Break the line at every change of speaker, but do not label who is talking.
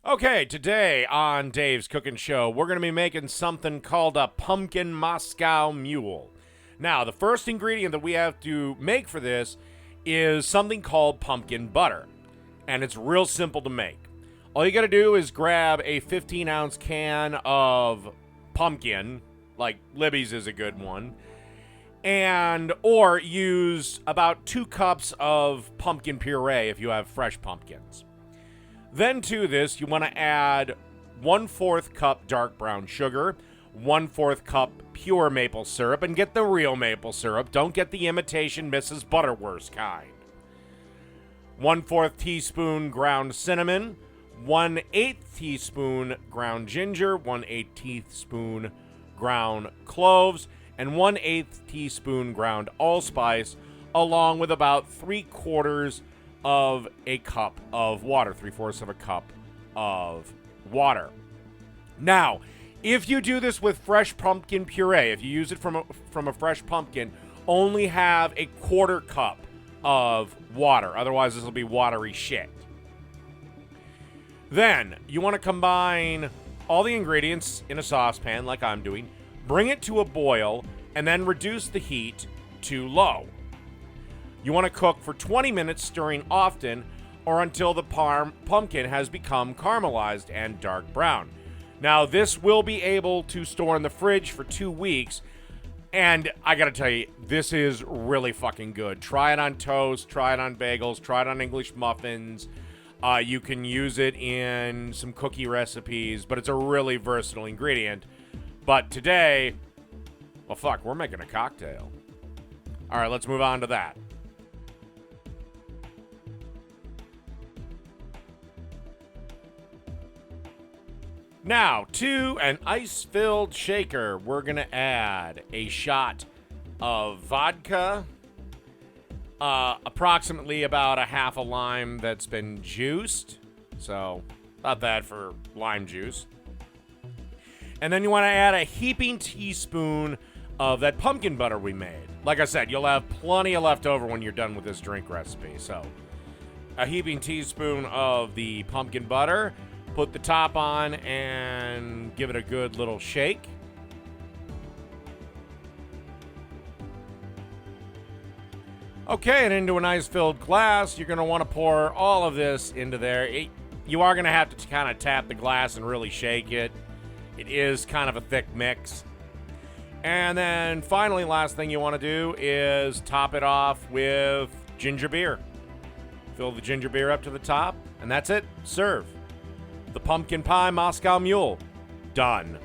Okay, today on Dave's Cooking Show, we're going to be making something called a pumpkin Moscow Mule. Now, the first ingredient that we have to make for this is something called pumpkin butter, and it's real simple to make. All you got to do is grab a 15-ounce can of pumpkin, like Libby's is a good one, or use about 2 cups of pumpkin puree if you have fresh pumpkins. Then to this, you want to add 1/4 cup dark brown sugar, 1/4 cup pure maple syrup, and get the real maple syrup. Don't get the imitation Mrs. Butterworth kind. 1/4 teaspoon ground cinnamon, 1/8 teaspoon ground ginger, 1/8 teaspoon ground cloves, and 1/8 teaspoon ground allspice, along with about 3/4 of a cup of water, 3/4 of a cup of water. Now, if you do this with fresh pumpkin puree, if you use it from a fresh pumpkin, only have a 1/4 cup of water. Otherwise, this will be watery shit. Then, you want to combine all the ingredients in a saucepan, like I'm doing, bring it to a boil, and then reduce the heat to low. You want to cook for 20 minutes, stirring often, or until the pumpkin has become caramelized and dark brown. Now, this will be able to store in the fridge for 2 weeks, and I gotta tell you, this is really fucking good. Try it on toast, try it on bagels, try it on English muffins. You can use it in some cookie recipes, but it's a really versatile ingredient. But today, well, fuck, we're making a cocktail. All right, let's move on to that. Now, to an ice-filled shaker, we're going to add a shot of vodka, approximately about a half a lime that's been juiced, so not bad for lime juice. And then you want to add a heaping teaspoon of that pumpkin butter we made. Like I said, you'll have plenty of leftover when you're done with this drink recipe. So, a heaping teaspoon of the pumpkin butter. Put the top on and give it a good little shake. Okay, and into an ice-filled glass, you're going to want to pour all of this into there. You are going to have to kind of tap the glass and really shake it. It is kind of a thick mix. And then finally, last thing you want to do is top it off with ginger beer. Fill the ginger beer up to the top, and that's it. Serve. The Pumpkin Pie Moscow Mule. Done.